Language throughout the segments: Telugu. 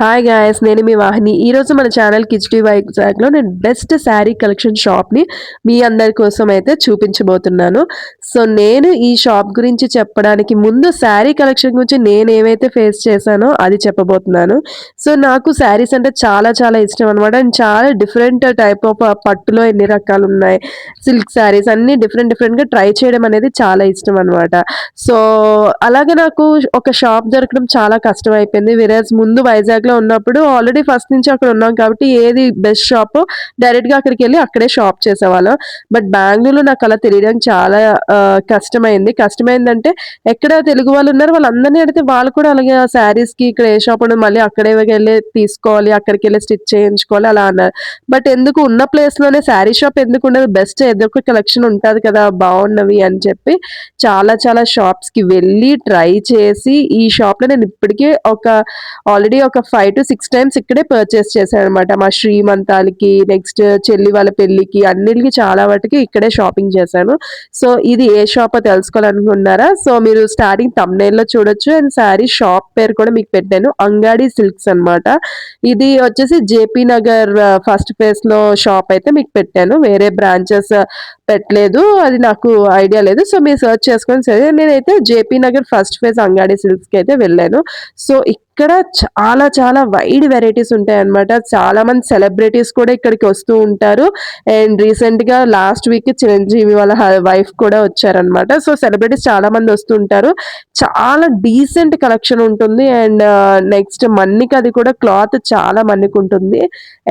హాయ్ గాయస్, నేను మీ వాహిని. ఈరోజు మన ఛానల్ కిచ్డీ వైజాగ్లో నేను బెస్ట్ శారీ కలెక్షన్ షాప్ని మీ అందరి కోసం అయితే చూపించబోతున్నాను. సో నేను ఈ షాప్ గురించి చెప్పడానికి ముందు శారీ కలెక్షన్ గురించి నేను ఏమైతే ఫేస్ చేశానో అది చెప్పబోతున్నాను. సో నాకు శారీస్ అంటే చాలా చాలా ఇష్టం అనమాట. అండ్ చాలా డిఫరెంట్ టైప్ ఆఫ్ పట్టులో ఎన్ని రకాలు ఉన్నాయి, సిల్క్ శారీస్ అన్ని డిఫరెంట్గా ట్రై చేయడం అనేది చాలా ఇష్టం అనమాట. సో అలాగే నాకు ఒక షాప్ దొరకడం చాలా కష్టం అయిపోయింది. వేరేస్ ముందు వైజాగ్లో ఉన్నప్పుడు ఆల్రెడీ ఫస్ట్ నుంచి అక్కడ ఉన్నాం కాబట్టి ఏది బెస్ట్ షాప్ డైరెక్ట్గా అక్కడికి వెళ్ళి అక్కడే షాప్ చేసేవాళ్ళం. బట్ బెంగళూరులో నాకు అలా తెలియడానికి చాలా కష్టమైందంటే ఎక్కడ తెలుగు వాళ్ళు ఉన్నారు వాళ్ళందరినీ అడిగితే వాళ్ళు కూడా అలాగే శారీస్కి ఇక్కడ ఏ షాప్ ఉండదు, మళ్ళీ అక్కడే వెళ్ళి తీసుకోవాలి, అక్కడికి వెళ్ళి స్టిచ్ చేయించుకోవాలి అలా అన్నారు. బట్ ఎందుకు ఉన్న ప్లేస్లోనే శారీ షాప్ ఎందుకు ఉండదు, బెస్ట్ ఏదో ఒక కలెక్షన్ ఉంటుంది కదా బాగున్నవి అని చెప్పి చాలా చాలా షాప్స్కి వెళ్ళి ట్రై చేసి ఈ షాప్లో నేను ఇప్పటికీ ఆల్రెడీ ఒక 5 to 6 టైమ్స్ ఇక్కడే పర్చేస్ చేశాను అనమాట. మా శ్రీమంతాలకి, నెక్స్ట్ చెల్లి వాళ్ళ పెళ్ళికి, అన్నిటికి చాలా వాటికి ఇక్కడే షాపింగ్ చేశాను. సో ఇది ఏ షాప్ తెలుసుకోవాలనుకున్నారా? సో మీరు స్టార్టింగ్ థంబ్నెయిల్ లో చూడొచ్చు. అండ్ శారీ షాప్ పేరు కూడా మీకు పెట్టాను, అంగాడి సిల్క్స్ అనమాట. ఇది వచ్చేసి జేపీ నగర్ ఫస్ట్ ఫేజ్ లో షాప్ అయితే మీకు పెట్టాను, వేరే బ్రాంచెస్ పెట్టలేదు, అది నాకు ఐడియా లేదు. సో మీరు సర్చ్ చేసుకొని సరే, నేనైతే JP Nagar first phase Angadi Silks కి అయితే వెళ్ళాను. సో ఇక్కడ చాలా చాలా వైడ్ వెరైటీస్ ఉంటాయి అనమాట. చాలా మంది సెలబ్రిటీస్ కూడా ఇక్కడికి వస్తూ ఉంటారు. అండ్ రీసెంట్ గా లాస్ట్ వీక్ చిరంజీవి వాళ్ళ వైఫ్ కూడా వచ్చారనమాట. సో సెలబ్రిటీస్ చాలా మంది వస్తుంటారు. చాలా డీసెంట్ కలెక్షన్ ఉంటుంది. అండ్ నెక్స్ట్ మన్నికి అది కూడా క్లాత్ చాలా మన్నికి ఉంటుంది.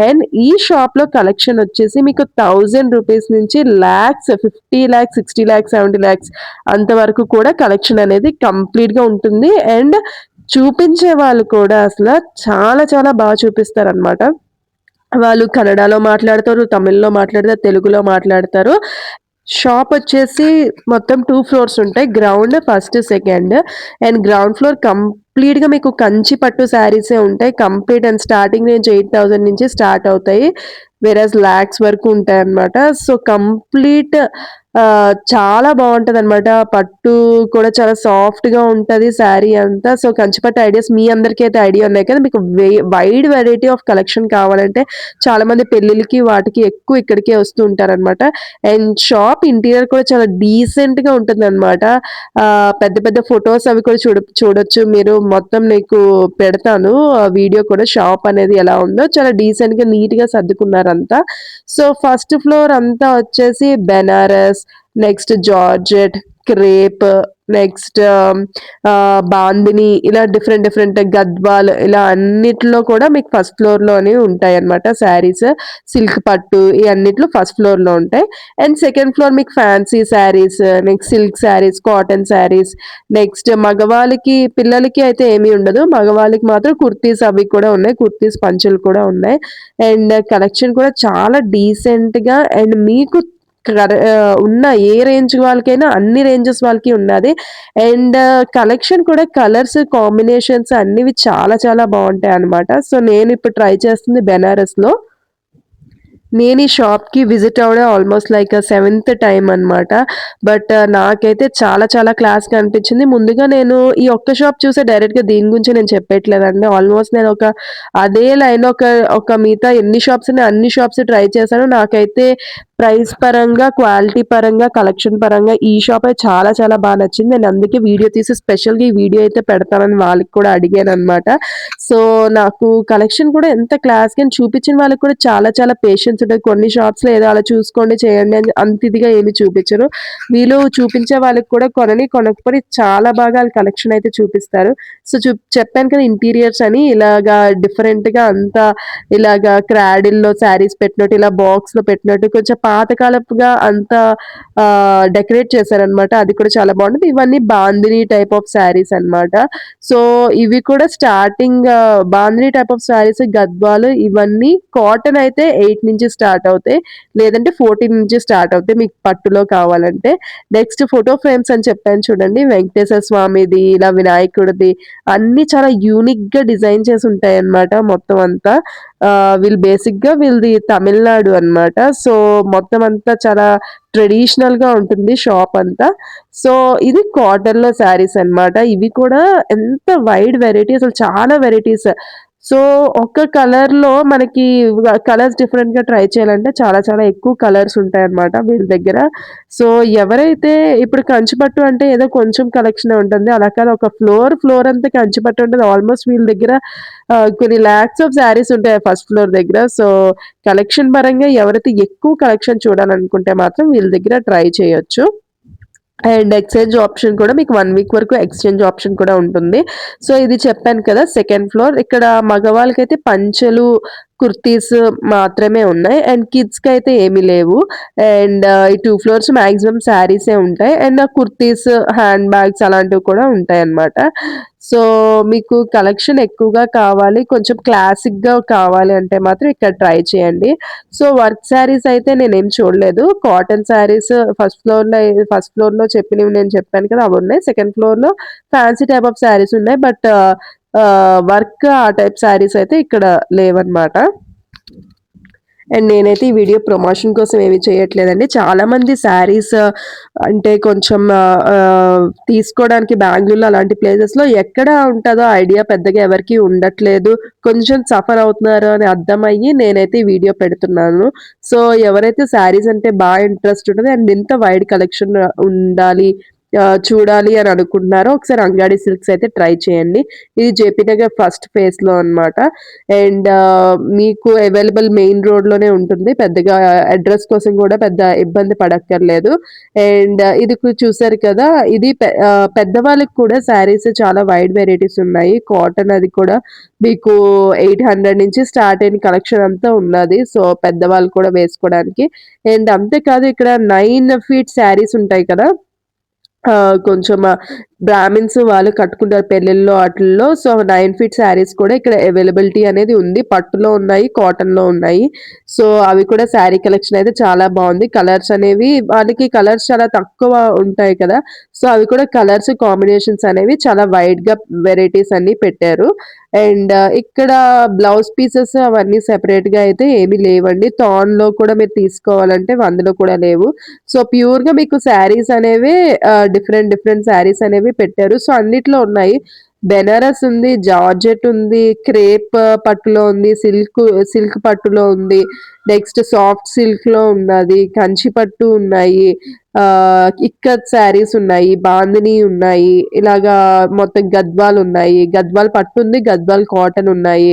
అండ్ ఈ షాప్ లో కలెక్షన్ వచ్చేసి మీకు 1000 రూపీస్ నుంచి lakhs, 50 lakhs, 60 lakhs, 70 lakhs అంతవరకు కూడా కలెక్షన్ అనేది కంప్లీట్ గా ఉంటుంది. అండ్ చూపించే వాళ్ళు కూడా అసలు చాలా చాలా బాగా చూపిస్తారనమాట. వాళ్ళు కన్నడలో మాట్లాడతారు, తమిళ్లో మాట్లాడతారు, తెలుగులో మాట్లాడతారు. షాప్ వచ్చేసి మొత్తం 2 ఫ్లోర్స్ ఉంటాయి, ground, first, second. And ground floor complete గా మీకు కంచి పట్టు శారీసే ఉంటాయి కంప్లీట్. అండ్ స్టార్టింగ్ రేంజ్ 8000 నుంచి స్టార్ట్ అవుతాయి, వేరేస్ లాక్స్ వరకు ఉంటాయి అన్నమాట. సో కంప్లీట్ చాలా బాగుంటది అనమాట. పట్టు కూడా చాలా సాఫ్ట్ గా ఉంటది శారీ అంతా. సో కంచిపట్టు ఐడియాస్ మీ అందరికీ అయితే ఐడియా ఉన్నాయి కదా. మీకు వైడ్ వెరైటీ ఆఫ్ కలెక్షన్ కావాలంటే చాలా మంది పెళ్లిళ్ళకి వాటికి ఎక్కువ ఇక్కడికే వస్తూ ఉంటారు అనమాట. అండ్ షాప్ ఇంటీరియర్ కూడా చాలా డీసెంట్ గా ఉంటుంది అనమాట. పెద్ద పెద్ద ఫొటోస్ అవి కూడా చూడొచ్చు మీరు. మొత్తం నీకు పెడతాను వీడియో కూడా, షాప్ అనేది ఎలా ఉందో. చాలా డీసెంట్ గా నీట్ గా సర్దుకున్నారంతా. సో ఫస్ట్ ఫ్లోర్ అంతా వచ్చేసి Benaras, next georgette, crepe, next bandhani, ఇలా డిఫరెంట్ గద్వాల్, ఇలా అన్నిట్లో కూడా మీకు ఫస్ట్ ఫ్లోర్ లోనే ఉంటాయి అనమాట శారీస్. సిల్క్ పట్టు ఈ అన్నిట్లో ఫస్ట్ ఫ్లోర్ లో ఉంటాయి. అండ్ సెకండ్ ఫ్లోర్ మీకు fancy saris, next silk saris, cotton saris, next మగవాళ్ళకి పిల్లలకి అయితే ఏమీ ఉండదు, మగవాళ్ళకి మాత్రం కుర్తీస్ అవి కూడా ఉన్నాయి, కుర్తీస్ పంచులు కూడా ఉన్నాయి. అండ్ కలెక్షన్ కూడా చాలా డీసెంట్ గా అండ్ మీకు ఉన్న ఏ రేంజ్ వాళ్ళకైనా అన్ని రేంజెస్ వాళ్ళకి ఉన్నది. అండ్ కలెక్షన్ కూడా కలర్స్ కాంబినేషన్స్ అన్నివి చాలా చాలా బాగుంటాయి అనమాట. సో నేను ఇప్పుడు ట్రై చేస్తుంది బెనారస్ లో. నేను ఈ షాప్కి విజిట్ అవ్వడం ఆల్మోస్ట్ లైక్ 7th టైం అనమాట. బట్ నాకైతే చాలా చాలా క్లాస్గా అనిపించింది. ముందుగా నేను ఈ ఒక్క షాప్ చూసే డైరెక్ట్గా దీని గురించి నేను చెప్పట్లేదండి. ఆల్మోస్ట్ నేను అదే లైన్ ఒక మిగతా ఎన్ని షాప్స్ ఉన్నాయి అన్ని షాప్స్ ట్రై చేశాను. నాకైతే ప్రైస్ పరంగా, క్వాలిటీ పరంగా, కలెక్షన్ పరంగా ఈ షాప్ అయితే చాలా చాలా బాగా నచ్చింది. నేను అందుకే వీడియో తీసి స్పెషల్గా ఈ వీడియో అయితే పెడతానని వాళ్ళకి కూడా అడిగాను అనమాట. సో నాకు కలెక్షన్ కూడా ఎంత క్లాస్గా చూపించిన వాళ్ళకి కూడా చాలా చాలా పేషెన్స్ ఉంటుంది. కొన్ని షాప్స్లో ఏదో అలా చూసుకోండి చేయండి అని అంత ఇదిగా ఏమి చూపించరు. వీళ్ళు చూపించే వాళ్ళకి కూడా కొనకపోయి చాలా బాగా వాళ్ళ కలెక్షన్ అయితే చూపిస్తారు. సో చెప్పాను కదా ఇంటీరియర్స్ అని, ఇలాగా డిఫరెంట్గా అంతా ఇలాగా క్రాడిల్లో శారీస్ పెట్టినట్టు, ఇలా బాక్స్లో పెట్టినట్టు కొంచెం పాతకాలపుగా అంతా డెకరేట్ చేశారనమాట. అది కూడా చాలా బాగుంటుంది. ఇవన్నీ బాందిని టైప్ ఆఫ్ శారీస్ అనమాట. సో ఇవి కూడా starting bandhani type of saris, గద్వాలు, ఇవన్నీ కాటన్ అయితే 8 నుంచి స్టార్ట్ అవుతాయి. లేదంటే 14 నుంచి స్టార్ట్ అవుతాయి మీకు పట్టులో కావాలంటే. నెక్స్ట్ ఫోటో ఫ్రేమ్స్ అని చెప్పాను చూడండి. వెంకటేశ్వర స్వామిది, ఇలా వినాయకుడిది అన్నీ చాలా యూనిక్‌గా డిజైన్ చేసి ఉంటాయన్నమాట మొత్తం అంతా. వీళ్ళది తమిళనాడు అన్నమాట. సో, మొత్తం అంతా చాలా ట్రెడిషనల్‌గా ఉంటుంది షాప్ అంతా. సో, ఇది కాటన్‌లో శారీస్ అన్నమాట. ఇవి కూడా ఎంత వైడ్ వెరైటీ అసలు చాలా వెరైటీస్. సో, ఒక కలర్‌లో మనకి కలర్స్ డిఫరెంట్‌గా ట్రై చేయాలంటే చాలా చాలా ఎక్కువ కలర్స్ ఉంటాయన్నమాట వీళ్ళ దగ్గర. సో, ఎవరైతే ఇప్పుడు కంచిపట్టు అంటే ఏదో కొంచెం కలెక్షనే ఉంటుంది. అలా కాదు ఒక ఫ్లోర్ అంతా కంచిపట్టు ఉంటది. ఆల్‌మోస్ట్ వీళ్ళ దగ్గర కొన్ని లాక్స్ ఆఫ్ శారీస్ ఉంటాయి ఫస్ట్ ఫ్లోర్ దగ్గర. సో, కలెక్షన్ పరంగా ఎవరైతే ఎక్కువ కలెక్షన్ చూడాలనుకుంటే మాత్రం వీళ్ళ దగ్గర ట్రై చేయొచ్చు. అండ్ ఎక్స్‌చేంజ్ ఆప్షన్ కూడా మీకు 1 వీక్ వరకు ఎక్స్‌చేంజ్ ఆప్షన్ కూడా ఉంటుంది. సో, ఇది చెప్పాను కదా! Second floor. ఇక్కడ మగవాళ్ళకైతే పంచెలు, కుర్తీస్ మాత్రమే ఉన్నాయి. అండ్ కిడ్స్‌కైతే ఏమీ లేవు. అండ్ ఈ 2 ఫ్లోర్స్ మాక్సిమం శారీసే ఉంటాయి. అండ్ కుర్తీస్, హ్యాండ్ బ్యాగ్స్ అలాంటివి కూడా ఉంటాయన్నమాట. సో, మీకు కలెక్షన్ ఎక్కువగా కావాలి, కొంచెం క్లాసిక్‌గా కావాలి అంటే మాత్రం ఇక్కడ ట్రై చేయండి. సో, వర్క్ శారీస్ అయితే నేనేం చూడలేదు. కాటన్ శారీస్ ఫస్ట్ ఫ్లోర్‌లో చెప్పినవి నేను చెప్పాను కదా! అవున్నాయి. సెకండ్ ఫ్లోర్‌లో ఫ్యాన్సీ టైప్ ఆఫ్ శారీస్ ఉన్నాయి. బట్ వర్క్ ఆ టైప్ శారీస్ అయితే ఇక్కడ లేవన్నమాట. అండ్ నేనైతే ఈ వీడియో ప్రమోషన్ కోసం ఏమి చేయట్లేదండి. చాలామంది శారీస్ అంటే కొంచెం తీసుకోవడానికి బెంగుళూరులో అలాంటి ప్లేసెస్‌లో ఎక్కడ ఉంటదో ఐడియా పెద్దగా ఎవరికీ ఉండట్లేదు. కొంచెం సఫర్ అవుతున్నారు అని అర్థమయ్యి నేనైతే ఈ వీడియో పెడుతున్నాను. సో, ఎవరైతే శారీస్ అంటే ఇంట్రెస్ట్ ఉంటది అండ్ ఇంత వైడ్ కలెక్షన్ ఉండాలి, చూడాలి అని అనుకుంటున్నారో ఒకసారి అంగాడి సిల్క్స్ అయితే ట్రై చేయండి. ఇది జేపీ నగర్ ఫస్ట్ ఫేజ్‌లో అన్నమాట. అండ్ మీకు అవైలబుల్ మెయిన్ రోడ్‌లోనే ఉంటుంది. పెద్దగా అడ్రెస్ కోసం కూడా పెద్ద ఇబ్బంది పడక్కర్లేదు. అండ్ ఇది చూసారు కదా! ఇది పెద్దవాళ్ళకి కూడా శారీస్ చాలా వైడ్ వెరైటీస్ ఉన్నాయి. కాటన్ అది కూడా మీకు 800 నుంచి స్టార్ట్ అయిన కలెక్షన్ అంతా ఉన్నది. సో, పెద్దవాళ్ళు కూడా వేసుకోవడానికి. అండ్ అంతే కాదు ఇక్కడ 9 ఫీట్ శారీస్ ఉంటాయి కదా! కొంచెం బ్రాహ్మిన్స్ వాళ్ళు కట్టుకుంటారు పెళ్ళిల్లో ఆటిల్లో. సో, 9 ఫీట్ శారీస్ కూడా ఇక్కడ అవైలబిలిటీ అనేది ఉంది. పట్టులో ఉన్నాయి, కాటన్‌లో ఉన్నాయి. సో, అవి కూడా శారీ కలెక్షన్ అయితే చాలా బావుంది. కలర్స్ అనేవి వాళ్ళకి కలర్స్ చాలా తక్కువ ఉంటాయి కదా! సో, అవి కూడా కలర్స్ కాంబినేషన్స్ అనేవి చాలా వైడ్‌గా వెరైటీస్ అన్నీ పెట్టారు. అండ్ ఇక్కడ బ్లౌజ్ పీసెస్ అవన్నీ సెపరేట్‌గా అయితే ఏమీ లేవండి. థాన్‌లో కూడా మీరు తీసుకోవాలంటే అందులో కూడా లేవు. సో, ప్యూర్‌గా మీకు శారీస్ అనేవే డిఫరెంట్ శారీస్ అనేవి పెట్టారు. సో, అన్నిట్లో ఉన్నాయి. బెనారస్ ఉంది, జార్జెట్ ఉంది, క్రేప్ పట్టులో ఉంది, సిల్క్ పట్టులో ఉంది. నెక్స్ట్ సాఫ్ట్ సిల్క్‌లో ఉన్నది, కంచి పట్టు ఉన్నాయి. ఇక్కత్ శారీస్ ఉన్నాయి, బాందిని ఉన్నాయి. ఇలాగా మొత్తం గద్వాల్ ఉన్నాయి. గద్వాల్ పట్టు ఉంది, గద్వాల్ కాటన్ ఉన్నాయి.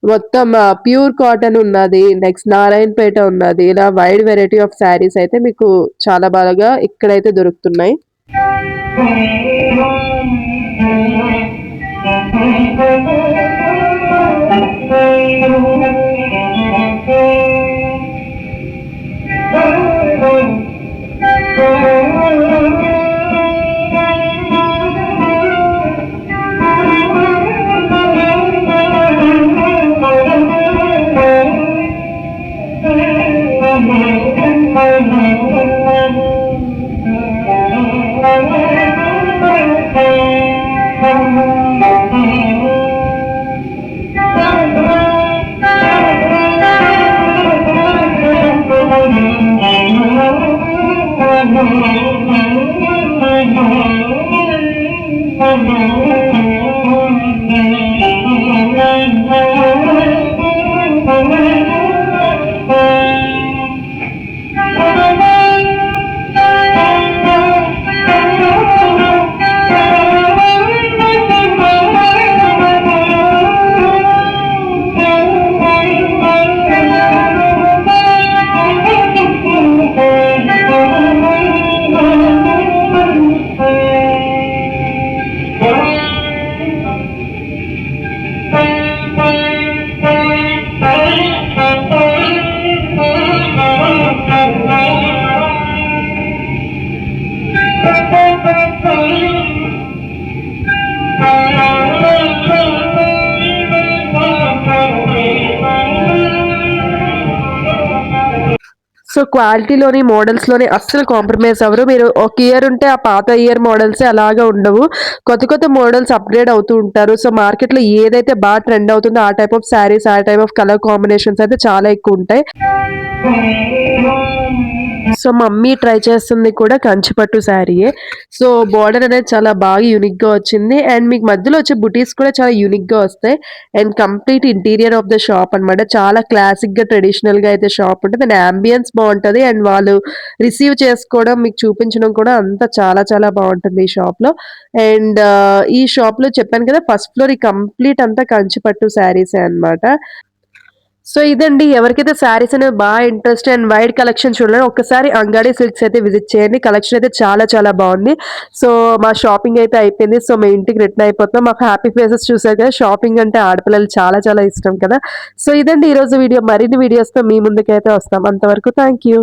మొత్తం ప్యూర్ కాటన్ ఉన్నది. నెక్స్ట్ నారాయణపేట ఉన్నది. ఇలా వైడ్ వెరైటీ ఆఫ్ శారీస్ అయితే మీకు చాలా బాగా ఇక్కడైతే దొరుకుతున్నాయి. సో క్వాలిటీలోని, మోడల్స్‌లోని అస్సలు కాంప్రమైజ్ అవ్వరు. మీరు ఒక ఇయర్ ఉంటే ఆ పాత ఇయర్ మోడల్సే అలాగా ఉండవు. కొత్త కొత్త మోడల్స్ అప్‌గ్రేడ్ అవుతూ ఉంటారు. సో మార్కెట్‌లో ఏదైతే ట్రెండ్ అవుతుందో ఆ టైప్ ఆఫ్ శారీస్, ఆ టైప్ ఆఫ్ కలర్ కాంబినేషన్స్ అయితే చాలా ఎక్కువుంటాయి. సో మమ్మీ ట్రై చేస్తుంది కూడా కంచిపట్టు శారీయే. సో బోర్డర్ అనేది చాలా బాగా యూనిక్‌గా వచ్చింది. అండ్ మీకు మధ్యలో వచ్చే బుటీస్ కూడా చాలా యూనిక్‌గా వస్తాయి. And complete interior of the shop అనమాట. చాలా క్లాసిక్‌గా, ట్రెడిషనల్‌గా అయితే షాప్ ఉంటది. అండ్ యాంబియన్స్ బావుంటది. అండ్ వాళ్ళు రిసీవ్ చేసుకోవడం, మీకు చూపించడం కూడా అంతా చాలా చాలా బావుంటుంది ఈ షాప్‌లో. అండ్ ఈ షాప్‌లో చెప్పాను కదా! ఫస్ట్ ఫ్లోర్ ఈ కంప్లీట్ అంతా కంచిపట్టు శారీసే అన్నమాట. సో ఇదండి. ఎవరికైతే శారీస్ అనేవి ఇంట్రెస్ట్ అండ్ వైడ్ కలెక్షన్ చూడాలో ఒక్కసారి అంగాడి సిల్క్స్ అయితే విజిట్ చేయండి. కలెక్షన్ అయితే చాలా చాలా బావుంది. సో మా షాపింగ్ అయితే అయిపోయింది. సో మేము ఇంటికి రిటర్న్ అయిపోతున్నాం. మాకు హ్యాపీ ఫేసెస్ చూసారు కదా! షాపింగ్ అంటే ఆడపిల్లలు చాలా చాలా ఇష్టం కదా! సో ఇదండి ఈరోజు వీడియో. మరిన్ని వీడియోస్‌తో మీ ముందుకైతే వస్తాం. అంతవరకు థాంక్ యూ.